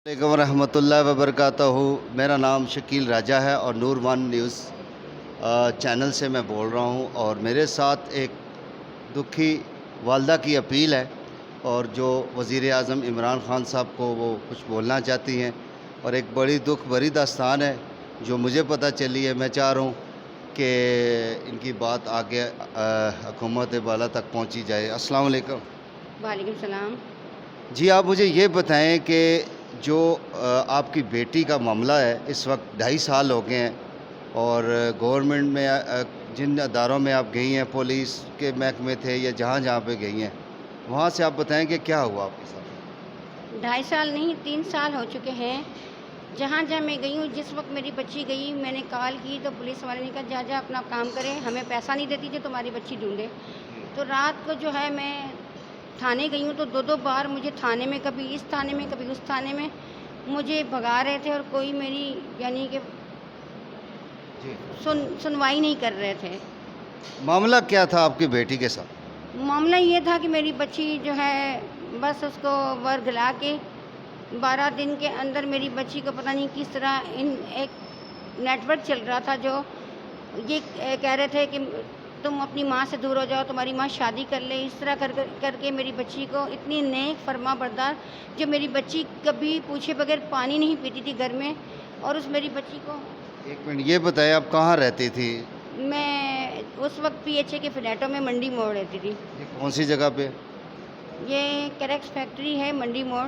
علیکم ورحمۃ اللہ وبرکاتہ. میرا نام شکیل راجہ ہے اور نور ون نیوز چینل سے میں بول رہا ہوں. اور میرے ساتھ ایک دکھی والدہ کی اپیل ہے اور جو وزیر اعظم عمران خان صاحب کو وہ کچھ بولنا چاہتی ہیں، اور ایک بڑی دکھ بھری داستان ہے جو مجھے پتہ چلی ہے. میں چاہ رہا ہوں کہ ان کی بات آگے حکومت بالا تک پہنچی جائے. السلام علیکم. وعلیکم السلام. جی، آپ مجھے یہ بتائیں کہ جو آپ کی بیٹی کا معاملہ ہے، اس وقت 2.5 سال ہو گئے ہیں، اور گورنمنٹ میں جن اداروں میں آپ گئی ہیں، پولیس کے محکمے تھے یا جہاں جہاں پہ گئی ہیں، وہاں سے آپ بتائیں کہ کیا ہوا آپ کے ساتھ؟ 2.5 سال نہیں 3 سال ہو چکے ہیں. جہاں جہاں میں گئی ہوں، جس وقت میری بچی گئی میں نے کال کی تو پولیس والے نے کہا جا اپنا کام کرے، ہمیں پیسہ نہیں دیتی جو تمہاری بچی ڈھونڈے. تو رات کو جو ہے میں تھانے گئی ہوں تو 2 بار مجھے تھانے میں، کبھی اس تھانے میں کبھی اس تھانے میں مجھے بھگا رہے تھے، اور کوئی میری یعنی کہ جی، سنوائی نہیں کر رہے تھے. معاملہ کیا تھا آپ کی بیٹی کے ساتھ؟ معاملہ یہ تھا کہ میری بچی جو ہے بس اس کو ورگلا کے 12 دن کے اندر میری بچی کو پتہ نہیں کس طرح ایک نیٹ ورک چل رہا تھا جو یہ کہہ رہے تھے کہ تم اپنی ماں سے دور ہو جاؤ، تمہاری ماں شادی کر لے. اس طرح کر کے میری بچی کو اتنی نیک فرما بردار، جو میری بچی کبھی پوچھے بغیر پانی نہیں پیتی تھی گھر میں، اور اس میری بچی کو. ایک منٹ، یہ بتائیں آپ کہاں رہتی تھی؟ میں اس وقت پی ایچ اے کے فلیٹوں میں منڈی موڑ رہتی تھی. یہ کون سی جگہ پہ؟ یہ کریکس فیکٹری ہے منڈی موڑ.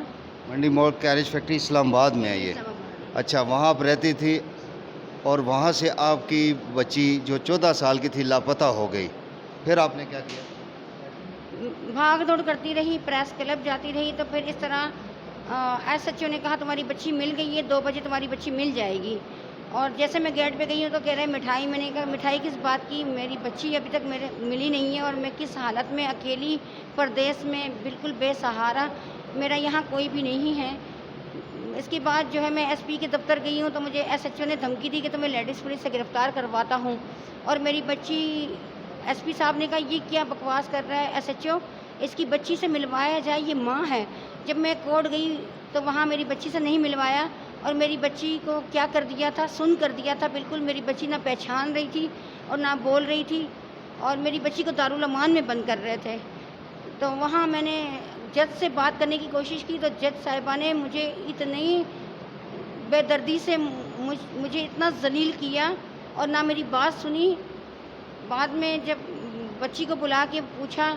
منڈی موڑ کیریج فیکٹری اسلام آباد میں ہے یہ؟ اسلام آباد. اچھا، وہاں آپ رہتی تھی، اور وہاں سے آپ کی بچی جو 14 سال کی تھی لاپتہ ہو گئی. پھر آپ نے کیا کیا؟ بھاگ دوڑ کرتی رہی، پریس کلب جاتی رہی. تو پھر اس طرح ایس ایچ او نے کہا تمہاری بچی مل گئی ہے، 2 بجے تمہاری بچی مل جائے گی. اور جیسے میں گیٹ پہ گئی ہوں تو کہہ رہے مٹھائی. میں نے کہا مٹھائی کس بات کی، میری بچی ابھی تک میرے ملی نہیں ہے، اور میں کس حالت میں اکیلی پردیس میں بالکل بے سہارا، میرا یہاں کوئی بھی نہیں ہے. اس کے بعد جو ہے میں ایس پی کے دفتر گئی ہوں تو مجھے ایس ایچ او نے دھمکی دی کہ تمہیں لیڈیز پولیس سے گرفتار کرواتا ہوں. اور میری بچی، ایس پی صاحب نے کہا یہ کیا بکواس کر رہا ہے ایس ایچ او، اس کی بچی سے ملوایا جائے، یہ ماں ہے. جب میں کورٹ گئی تو وہاں میری بچی سے نہیں ملوایا، اور میری بچی کو کیا کر دیا تھا، سن کر دیا تھا. بالکل میری بچی نہ پہچان رہی تھی اور نہ بول رہی تھی، اور میری بچی کو دارالامان میں بند کر رہے تھے. تو وہاں میں نے جج سے بات کرنے کی کوشش کی تو جج صاحبہ نے مجھے اتنی بے دردی سے مجھے اتنا ذلیل کیا اور نہ میری بات سنی. بعد میں جب بچی کو بلا کے پوچھا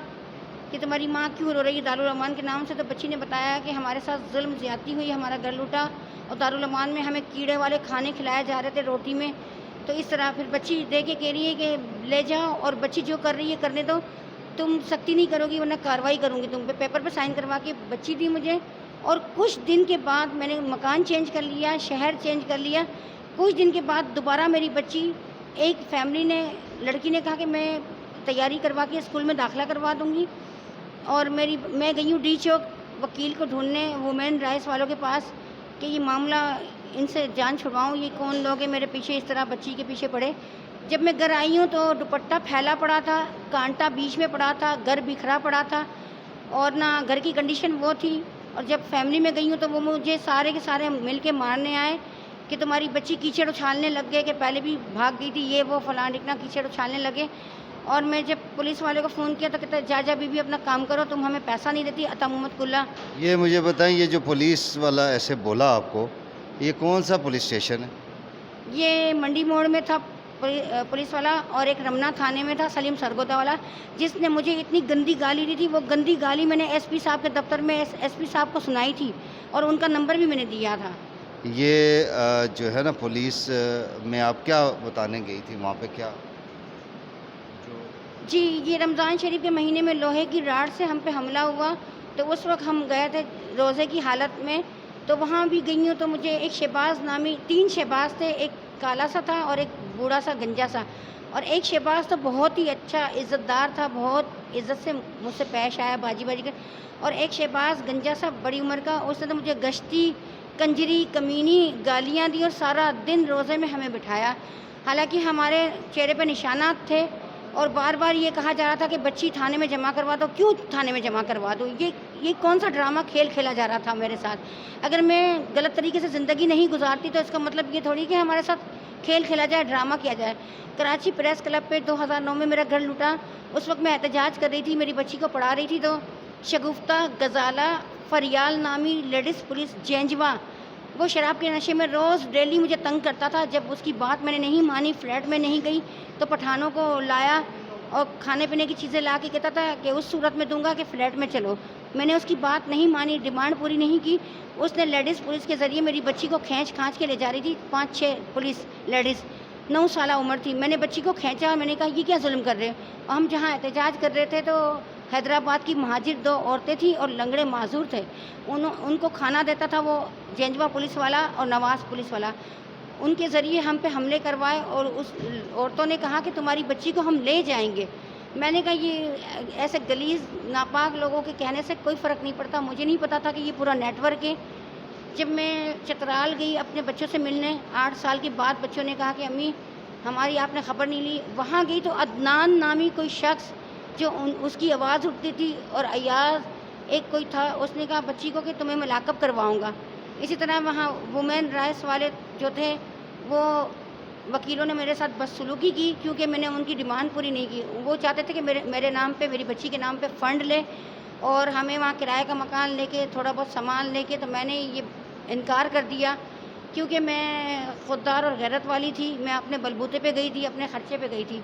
کہ تمہاری ماں کیوں رو رہی ہے دارالرحمان کے نام سے، تو بچی نے بتایا کہ ہمارے ساتھ ظلم زیادتی ہوئی، ہمارا گھر لوٹا، اور دارالرحمان میں ہمیں کیڑے والے کھانے کھلائے جا رہے تھے روٹی میں. تو اس طرح پھر بچی دے کے کہہ رہی ہے کہ لے جاؤ، اور بچی جو کر رہی ہے کرنے دو، تم سختی نہیں کرو گی ورنہ کارروائی کروں گی تم پہ. پیپر پہ سائن کروا کے بچی دی مجھے. اور کچھ دن کے بعد میں نے مکان چینج کر لیا، شہر چینج کر لیا. کچھ دن کے بعد دوبارہ میری بچی، ایک فیملی نے، لڑکی نے کہا کہ میں تیاری کروا کے اسکول میں داخلہ کروا دوں گی. اور میں گئی ہوں ڈی چوک وکیل کو ڈھونڈنے، وومین رائٹس والوں کے پاس، کہ یہ معاملہ ان سے جان چھڑواؤں، یہ کون لوگ ہیں میرے پیچھے اس طرح بچی کے پیچھے پڑے. جب میں گھر آئی ہوں تو دوپٹہ پھیلا پڑا تھا، کانٹا بیچ میں پڑا تھا، گھر بکھرا پڑا تھا، اور نہ گھر کی کنڈیشن وہ تھی. اور جب فیملی میں گئی ہوں تو وہ مجھے سارے کے سارے مل کے مارنے آئے کہ تمہاری بچی کیچڑ اچھالنے لگ گئے، کہ پہلے بھی بھاگ گئی تھی، یہ وہ فلاں ڈھکنا، کیچڑ اچھالنے لگے. اور میں جب پولیس والے کو فون کیا تو کہتا جا جا بی اپنا کام کرو، تم ہمیں پیسہ نہیں دیتی. عطا محمد کلّا. یہ مجھے بتائیں، یہ جو پولیس والا ایسے بولا آپ کو، یہ کون سا پولیس اسٹیشن ہے؟ یہ منڈی موڑ میں تھا پولیس والا، اور ایک رمنا تھانے میں تھا سلیم سرگودا والا، جس نے مجھے اتنی گندی گالی دی تھی. وہ گندی گالی میں نے ایس پی صاحب کے دفتر میں ایس پی صاحب کو سنائی تھی، اور ان کا نمبر بھی میں نے دیا تھا. یہ جو ہے نا پولیس میں آپ کیا بتانے گئی تھی وہاں پہ؟ کیا جی، یہ رمضان شریف کے مہینے میں لوہے کی راڈ سے ہم پہ حملہ ہوا، تو اس وقت ہم گئے تھے روزے کی حالت میں. تو وہاں بھی گئی ہوں تو مجھے ایک شہباز نامی، 3 شہباز تھے، ایک کالا سا تھا اور ایک بوڑھا سا گنجا سا. اور ایک شہباز تو بہت ہی اچھا عزت دار تھا، بہت عزت سے مجھ سے پیش آیا، باجی باجی کر. اور ایک شہباز گنجا سا بڑی عمر کا، اس نے تو مجھے گشتی، کنجری، کمینی گالیاں دی، اور سارا دن روزے میں ہمیں بٹھایا. حالانکہ ہمارے چہرے پہ نشانات تھے اور بار بار یہ کہا جا رہا تھا کہ بچی تھانے میں جمع کروا دو. کیوں تھانے میں جمع کروا دو؟ یہ کون سا ڈرامہ کھیل کھیلا جا رہا تھا میرے ساتھ؟ اگر میں غلط طریقے سے زندگی نہیں گزارتی تو اس کا مطلب یہ تھوڑی کہ ہمارے ساتھ کھیل کھیلا جائے، ڈرامہ کیا جائے. کراچی پریس کلب پہ 2009 میں میرا گھر لوٹا. اس وقت میں احتجاج کر رہی تھی، میری بچی کو پڑھا رہی تھی، تو شگفتہ غزالہ فریال نامی لیڈیز پولیس جینجواں، وہ شراب کے نشے میں روز ڈیلی مجھے تنگ کرتا تھا. جب اس کی بات میں نے نہیں مانی، فلیٹ میں نہیں گئی، تو پٹھانوں کو لایا اور کھانے پینے کی چیزیں لا کے کہتا تھا کہ اس صورت میں دوں گا کہ فلیٹ میں چلو. میں نے اس کی بات نہیں مانی، ڈیمانڈ پوری نہیں کی. اس نے لیڈیز پولیس کے ذریعے میری بچی کو کھینچ کے لے جا رہی تھی. 5-6 پولیس لیڈیز، 9 سالہ عمر تھی. میں نے بچی کو کھینچا اور میں نے کہا یہ کیا ظلم کر رہے ہیں؟ اور ہم جہاں احتجاج کر رہے تھے تو حیدرآباد کی مہاجر 2 عورتیں تھیں اور لنگڑے معذور تھے. ان کو کھانا دیتا تھا وہ جینجواں پولیس والا اور نواز پولیس والا. ان کے ذریعے ہم پہ حملے کروائے اور اس عورتوں نے کہا کہ تمہاری بچی کو ہم لے جائیں گے. میں نے کہا یہ ایسے غلیظ ناپاک لوگوں کے کہنے سے کوئی فرق نہیں پڑتا. مجھے نہیں پتا تھا کہ یہ پورا نیٹ ورک ہے. جب میں چترال گئی اپنے بچوں سے ملنے 8 سال کے بعد، بچوں نے کہا کہ امی ہماری آپ نے خبر نہیں لی. وہاں گئی تو عدنان نامی کوئی شخص جو اس کی آواز اٹھتی تھی اور ایاز ایک کوئی تھا، اس نے کہا بچی کو کہ تمہیں میں لاک اپ کرواؤں گا. اسی طرح وہاں وومین رائٹس والے جو تھے، وہ وکیلوں نے میرے ساتھ بدسلوکی کی کیونکہ میں نے ان کی ڈیمانڈ پوری نہیں کی. وہ چاہتے تھے کہ میرے نام پہ، میری بچی کے نام پہ فنڈ لے اور ہمیں وہاں کرائے کا مکان لے کے تھوڑا بہت سامان لے کے. تو میں نے یہ انکار کر دیا کیونکہ میں خوددار اور غیرت والی تھی. میں اپنے بلبوتے پہ گئی تھی، اپنے خرچے پہ گئی تھی.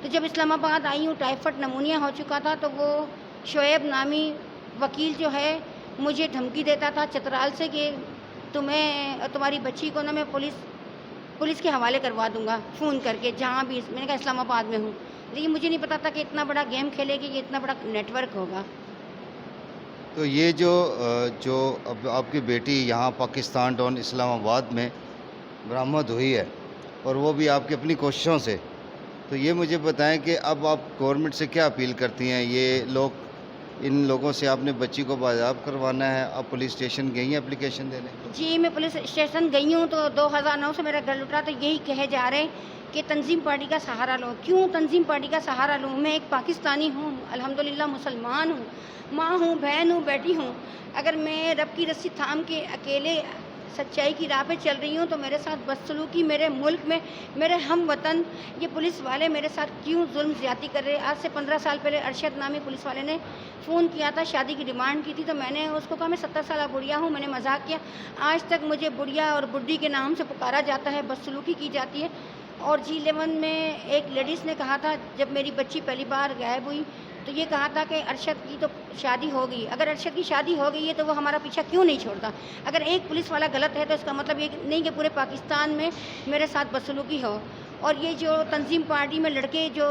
تو جب اسلام آباد آئی ہوں، ٹائیفائڈ نمونیا ہو چکا تھا، تو وہ شعیب نامی وکیل جو ہے مجھے دھمکی دیتا تھا چترال سے کہ تمہیں اور تمہاری بچی کو نا میں پولیس کے حوالے کروا دوں گا فون کر کے جہاں بھی. میں نے کہا اسلام آباد میں ہوں. لیکن مجھے نہیں پتا تھا کہ اتنا بڑا گیم کھیلے کہ یہ اتنا بڑا نیٹ ورک ہوگا. تو یہ جو اب آپ کی بیٹی یہاں پاکستان ٹاؤن اسلام آباد میں برآمد ہوئی ہے اور وہ بھی آپ کی اپنی کوششوں سے، تو یہ مجھے بتائیں کہ اب آپ گورنمنٹ سے کیا اپیل کرتی ہیں؟ ان لوگوں سے آپ نے بچی کو بازیاب کروانا ہے، آپ پولیس اسٹیشن گئی ہیں اپلیکیشن دینے؟ جی میں پولیس اسٹیشن گئی ہوں، تو 2009 سے میرا گھر لٹا. تو یہی کہے جا رہے کہ تنظیم پارٹی کا سہارا لو. کیوں تنظیم پارٹی کا سہارا لوں؟ میں ایک پاکستانی ہوں، الحمدللہ مسلمان ہوں، ماں ہوں، بہن ہوں، بیٹی ہوں. اگر میں رب کی رسی تھام کے اکیلے سچائی کی راہ پہ چل رہی ہوں تو میرے ساتھ بدسلوکی میرے ملک میں میرے ہم وطن یہ پولیس والے میرے ساتھ کیوں ظلم زیادتی کر رہے؟ آج سے 15 سال پہلے ارشد نامی پولیس والے نے فون کیا تھا، شادی کی ڈیمانڈ کی تھی. تو میں نے اس کو کہا میں 70 سالہ بڑھیا ہوں. میں نے مذاق کیا. آج تک مجھے بڑھیا اور بڈھی کے نام سے پکارا جاتا ہے، بدسلوکی کی جاتی ہے. اور G11 میں ایک لیڈیز نے کہا تھا جب میری بچی پہلی بار غائب ہوئی تو یہ کہا تھا کہ ارشد کی تو شادی ہو گئی. اگر ارشد کی شادی ہو گئی ہے تو وہ ہمارا پیچھا کیوں نہیں چھوڑتا؟ اگر ایک پولیس والا غلط ہے تو اس کا مطلب یہ نہیں کہ پورے پاکستان میں میرے ساتھ بدسلوکی ہو. اور یہ جو تنظیم پارٹی میں لڑکے جو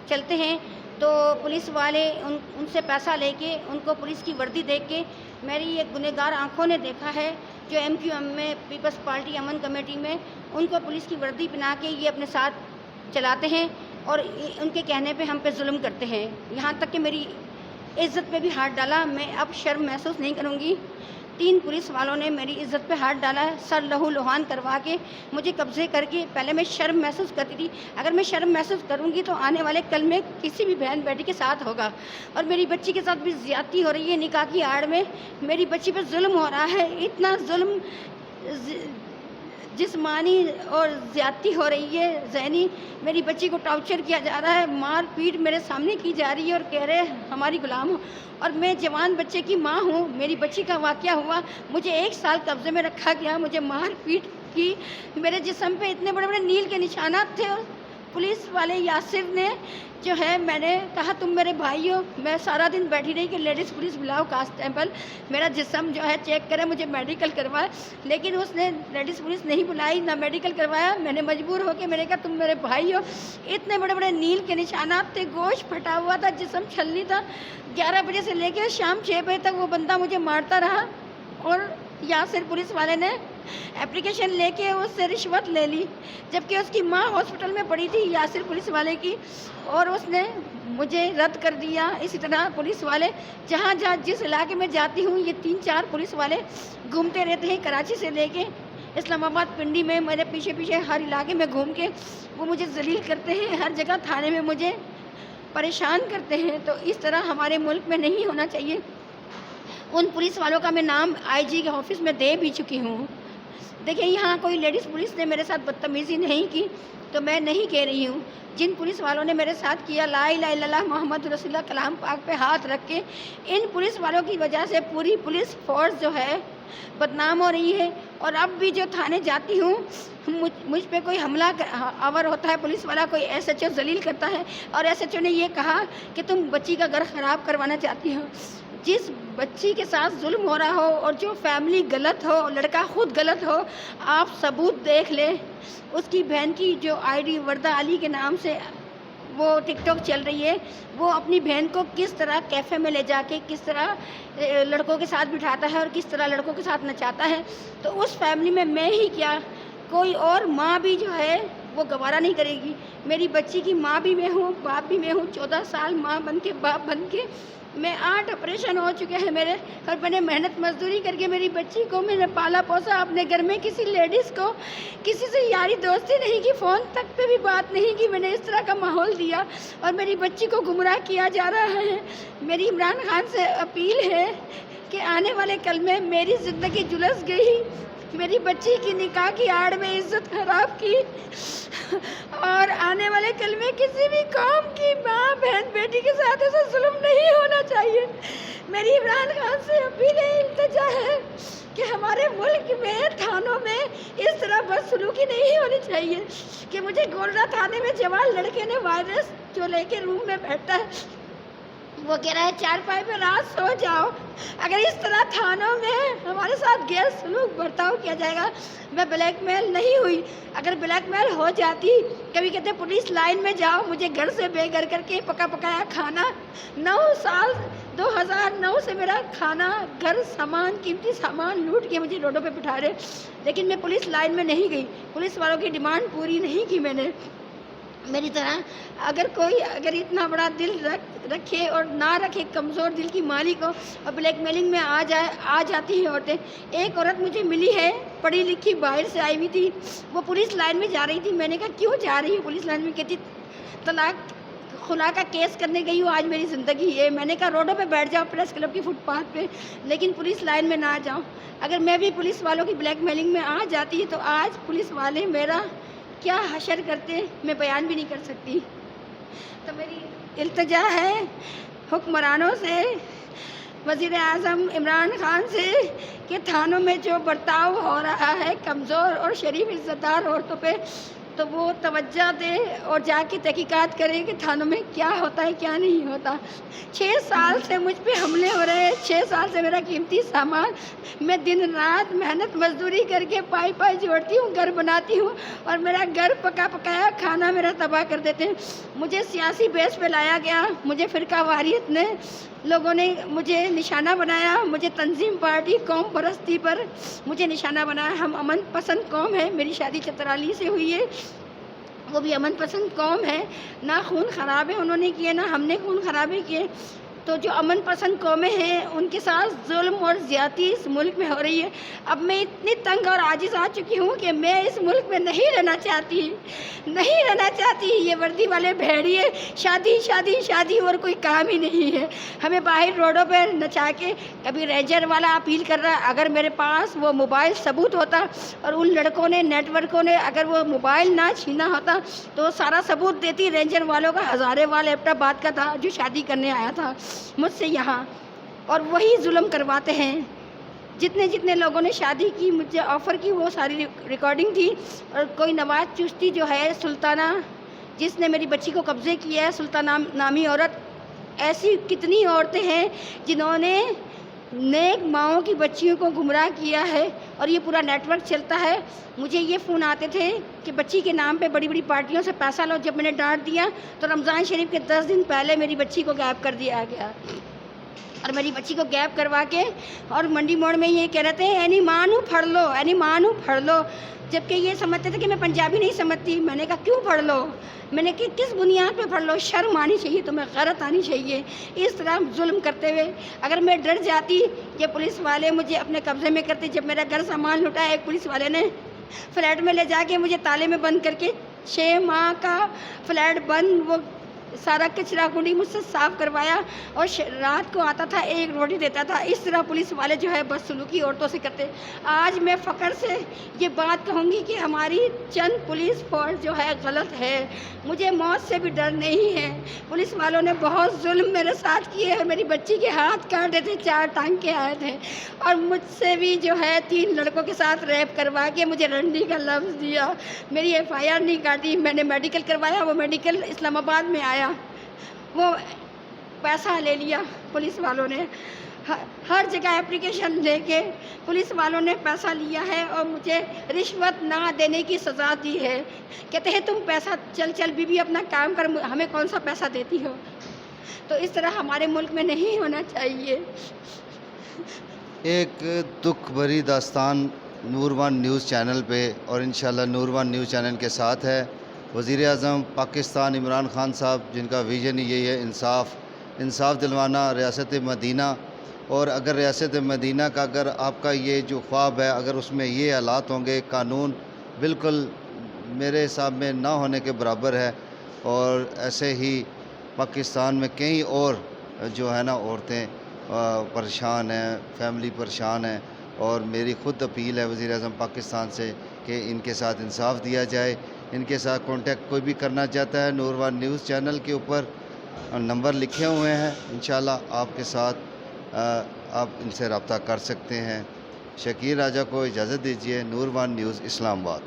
چلتے ہیں تو پولیس والے ان سے پیسہ لے کے ان کو پولیس کی وردی دیکھ کے میری ایک گنہگار آنکھوں نے دیکھا ہے جو MQM میں پیپلز پارٹی امن کمیٹی میں ان کو پولیس کی وردی پہنا کے یہ اپنے ساتھ چلاتے ہیں اور ان کے کہنے پہ ہم پہ ظلم کرتے ہیں. یہاں تک کہ میری عزت پہ بھی ہاتھ ڈالا. میں اب شرم محسوس نہیں کروں گی. 3 پولیس والوں نے میری عزت پہ ہاتھ ڈالا ہے، سر لہو لہان کروا کے مجھے قبضے کر کے. پہلے میں شرم محسوس کرتی تھی، اگر میں شرم محسوس کروں گی تو آنے والے کل میں کسی بھی بہن بیٹی کے ساتھ ہوگا. اور میری بچی کے ساتھ بھی زیادتی ہو رہی ہے. نکاح کی آڑ میں میری بچی پہ ظلم ہو رہا ہے. اتنا ظلم جسمانی اور زیادتی ہو رہی ہے، ذہنی. میری بچی کو ٹارچر کیا جا رہا ہے، مار پیٹ میرے سامنے کی جا رہی ہے اور کہہ رہے ہماری غلام ہو. اور میں جوان بچے کی ماں ہوں. میری بچی کا واقعہ ہوا، مجھے 1 سال قبضے میں رکھا گیا، مجھے مار پیٹ کی. میرے جسم پہ اتنے بڑے بڑے نیل کے نشانات تھے. اور پولیس والے یاسر نے جو ہے، میں نے کہا تم میرے بھائی ہو. میں سارا دن بیٹھی رہی کہ لیڈیز پولیس بلاؤ کانسٹیبل میرا جسم جو ہے چیک کرے، مجھے میڈیکل کروائے. لیکن اس نے لیڈیز پولیس نہیں بلائی، نہ میڈیکل کروایا. میں نے مجبور ہو کے میں نے کہا تم میرے بھائی ہو. اتنے بڑے بڑے نیل کے نشانات تھے، گوشت پھٹا ہوا تھا، جسم چھلنی تھا. 11 بجے سے لے کے شام 6 بجے تک وہ بندہ مجھے مارتا رہا. اور یاسر پولیس والے نے اپلیکیشن لے کے اس سے رشوت لے لی، جبکہ اس کی ماں ہاسپٹل میں پڑی تھی یاسر پولیس والے کی، اور اس نے مجھے رد کر دیا. اسی طرح پولیس والے جہاں جس علاقے میں جاتی ہوں یہ 3-4 پولیس والے گھومتے رہتے ہیں، کراچی سے لے کے اسلام آباد پنڈی میں میرے پیچھے پیچھے ہر علاقے میں گھوم کے وہ مجھے ذلیل کرتے ہیں، ہر جگہ تھانے میں مجھے پریشان کرتے ہیں. تو اس طرح ہمارے ملک میں نہیں ہونا چاہیے. ان پولیس والوں کا میں نام آئی جی کے آفس میں دے بھی چکی ہوں. دیکھیں یہاں کوئی لیڈیز پولیس نے میرے ساتھ بدتمیزی نہیں کی تو میں نہیں کہہ رہی ہوں. جن پولیس والوں نے میرے ساتھ کیا، لا الہ الا اللہ محمد رسول اللہ کلام پاک پہ ہاتھ رکھ کے، ان پولیس والوں کی وجہ سے پوری پولیس فورس جو ہے بدنام ہو رہی ہے. اور اب بھی جو تھانے جاتی ہوں مجھ پہ کوئی حملہ آور ہوتا ہے، پولیس والا کوئی ایس ایچ او ذلیل کرتا ہے اور ایس ایچ او نے یہ کہا کہ تم بچی کا گھر خراب کروانا چاہتی ہو. جس بچی کے ساتھ ظلم ہو رہا ہو اور جو فیملی غلط ہو، لڑکا خود غلط ہو، آپ ثبوت دیکھ لیں. اس کی بہن کی جو آئی ڈی وردہ علی کے نام سے وہ ٹک ٹاک چل رہی ہے، وہ اپنی بہن کو کس طرح کیفے میں لے جا کے کس طرح لڑکوں کے ساتھ بٹھاتا ہے اور کس طرح لڑکوں کے ساتھ نچاتا ہے. تو اس فیملی میں ہی کیا کوئی اور ماں بھی جو ہے وہ گوارا نہیں کرے گی. میری بچی کی ماں بھی میں ہوں، باپ بھی میں ہوں. 14 سال ماں بن کے باپ بن کے میں 8 آپریشن ہو چکے ہیں میرے، اور میں نے محنت مزدوری کر کے میری بچی کو میں نے پالا پوسا. اپنے گھر میں کسی لیڈیز کو کسی سے یاری دوستی نہیں کی، فون تک پہ بھی بات نہیں کی. میں نے اس طرح کا ماحول دیا اور میری بچی کو گمراہ کیا جا رہا ہے. میری عمران خان سے اپیل ہے کہ آنے والے کل میں میری زندگی جلس گئی، میری بچی کی نکاح کی آڑ میں عزت خراب کی، اور آنے والے کل میں کسی بھی قوم کی ماں بہن بیٹی کے ساتھ ایسا ظلم نہیں ہونا چاہیے. میری عمران خان سے اپیل ہے، التجا ہے کہ ہمارے ملک میں تھانوں میں اس طرح بدسلوکی نہیں ہونی چاہیے. کہ مجھے گولڈا تھانے میں جوان لڑکے نے وائرس جو لے کے روم میں بیٹھا ہے، وہ کہہ رہا ہے چارپائی پہ رات سو جاؤ. اگر اس طرح تھانوں میں ہمارے ساتھ غیر سلوک برتاؤ کیا جائے گا، میں بلیک میل نہیں ہوئی. اگر بلیک میل ہو جاتی، کبھی کہتے پولیس لائن میں جاؤ، مجھے گھر سے بے گھر کر کے پکا پکایا کھانا 9 سال 2009 سے میرا کھانا گھر سامان قیمتی سامان لوٹ کے مجھے روڈوں پہ بٹھا رہے. لیکن میں پولیس لائن میں نہیں گئی، پولیس والوں کی ڈیمانڈ پوری نہیں کی میں نے. میری طرح اگر اتنا بڑا دل رکھے اور نہ رکھے، کمزور دل کی مالک ہو اور بلیک میلنگ میں آ جاتی ہیں عورتیں. ایک عورت مجھے ملی ہے، پڑھی لکھی باہر سے آئی ہوئی تھی، وہ پولیس لائن میں جا رہی تھی. میں نے کہا کیوں جا رہی ہے پولیس لائن میں؟ کہتی طلاق خلا کا کیس کرنے گئی ہوں، آج میری زندگی ہے. میں نے کہا روڈوں پہ بیٹھ جاؤ، پریس کلب کی فٹ پاتھ پہ، لیکن پولیس لائن میں نہ جاؤ. اگر میں بھی پولیس والوں کی بلیک میلنگ میں آ جاتی تو آج پولیس والے میرا کیا حشر کرتے میں بیان بھی نہیں کر سکتی. تو میری التجا ہے حکمرانوں سے، وزیر اعظم عمران خان سے، کہ تھانوں میں جو برتاؤ ہو رہا ہے کمزور اور شریف عزت دار عورتوں پہ، تو وہ توجہ دے اور جا کے تحقیقات کرے کہ تھانوں میں کیا ہوتا ہے کیا نہیں ہوتا. 6 سال سے مجھ پہ حملے ہو رہے ہیں، 6 سال سے میرا قیمتی سامان میں دن رات محنت مزدوری کر کے پائی جوڑتی ہوں، گھر بناتی ہوں، اور میرا گھر پکا پکایا کھانا میرا تباہ کر دیتے ہیں. مجھے سیاسی بیس پہ لایا گیا، مجھے فرقہ واریت نے لوگوں نے مجھے نشانہ بنایا، مجھے تنظیم پارٹی قوم پرستی پر مجھے نشانہ بنایا. ہم امن پسند قوم ہے، میری شادی چترالی سے ہوئی ہے، وہ بھی امن پسند قوم ہے. نہ خون خرابے انہوں نے کیے، نہ ہم نے خون خرابے کیے. تو جو امن پسند قومیں ہیں ان کے ساتھ ظلم اور زیادتی اس ملک میں ہو رہی ہے. اب میں اتنی تنگ اور عاجز آ چکی ہوں کہ میں اس ملک میں نہیں رہنا چاہتی. یہ وردی والے بھیڑیے شادی شادی شادی اور کوئی کام ہی نہیں ہے. ہمیں باہر روڈوں پہ نچا کے، کبھی رینجر والا اپیل کر رہا ہے، اگر میرے پاس وہ موبائل ثبوت ہوتا اور ان لڑکوں نے نیٹ ورکوں نے اگر وہ موبائل نہ چھینا ہوتا تو سارا ثبوت دیتی. رینجر والوں کا ہزارے والا لیپ ٹاپ بات کا تھا جو شادی کرنے آیا تھا مجھ سے یہاں، اور وہی ظلم کرواتے ہیں. جتنے لوگوں نے شادی کی مجھے آفر کی وہ ساری ریکارڈنگ تھی. اور کوئی نواز چشتی جو ہے سلطانہ، جس نے میری بچی کو قبضے کیا ہے، سلطانہ نامی عورت. ایسی کتنی عورتیں ہیں جنہوں نے نیک ماؤں کی بچیوں کو گمراہ کیا ہے، اور یہ پورا نیٹ ورک چلتا ہے. مجھے یہ فون آتے تھے کہ بچی کے نام پہ بڑی بڑی پارٹیوں سے پیسہ لو. جب میں نے ڈانٹ دیا تو رمضان شریف کے 10 دن پہلے میری بچی کو غائب کر دیا گیا. اور میری بچی کو گیپ کروا کے اور منڈی موڑ میں یہ کہہ رہے تھے اینی مانو پڑھ لو، اینی مانو پڑھ لو، جبکہ یہ سمجھتے تھے کہ میں پنجابی نہیں سمجھتی. میں نے کہا کیوں پڑھ لو؟ میں نے کہا کس بنیاد پہ پڑھ لو؟ شرم آنی چاہیے تمہیں، غیرت آنی چاہیے. اس طرح ظلم کرتے ہوئے اگر میں ڈر جاتی کہ پولیس والے مجھے اپنے قبضے میں کرتے. جب میرا گھر سامان لوٹا، ایک پولیس والے نے فلیٹ میں لے جا کے مجھے تالے میں بند کر کے 6 ماہ کا فلیٹ بند، وہ سارا کچرا کنڈی مجھ سے صاف کروایا اور رات کو آتا تھا 1 روٹی دیتا تھا. اس طرح پولیس والے جو ہے بدسلوکی عورتوں سے کرتے. آج میں فخر سے یہ بات کہوں گی کہ ہماری چند پولیس فورس جو ہے غلط ہے. مجھے موت سے بھی ڈر نہیں ہے. پولیس والوں نے بہت ظلم میرے ساتھ کیے اور میری بچی کے ہاتھ کاٹے تھے، 4 ٹانکے آئے تھے اور مجھ سے بھی جو ہے 3 لڑکوں کے ساتھ ریپ کروا کے مجھے رنڈی کا لفظ دیا. میری FIR نہیں کاٹی. میں نے میڈیکل کروایا، وہ میڈیکل اسلام آباد میں آیا، وہ پیسہ لے لیا پولیس والوں نے. ہر جگہ اپلیکیشن لے کے پولیس والوں نے پیسہ لیا ہے اور مجھے رشوت نہ دینے کی سزا دی ہے. کہتے ہیں تم پیسہ چل بی بی اپنا کام کر، ہمیں کون سا پیسہ دیتی ہو. تو اس طرح ہمارے ملک میں نہیں ہونا چاہیے. ایک دکھ بھری داستان نور ون نیوز چینل پہ اور انشاءاللہ نور ون نیوز چینل کے ساتھ ہے. وزیر اعظم پاکستان عمران خان صاحب، جن کا ویژن یہی ہے انصاف دلوانا ریاست مدینہ. اور اگر ریاست مدینہ کا اگر آپ کا یہ جو خواب ہے، اگر اس میں یہ حالات ہوں گے، قانون بالکل میرے حساب میں نہ ہونے کے برابر ہے. اور ایسے ہی پاکستان میں کئی اور جو ہے نا عورتیں پریشان ہیں، فیملی پریشان ہیں. اور میری خود اپیل ہے وزیر اعظم پاکستان سے کہ ان کے ساتھ انصاف دیا جائے. ان کے ساتھ کانٹیکٹ کوئی بھی کرنا چاہتا ہے، نور ون نیوز چینل کے اوپر نمبر لکھے ہوئے ہیں. انشاءاللہ آپ کے ساتھ آپ ان سے رابطہ کر سکتے ہیں. شکیل راجہ کو اجازت دیجیے. نور ون نیوز اسلام آباد.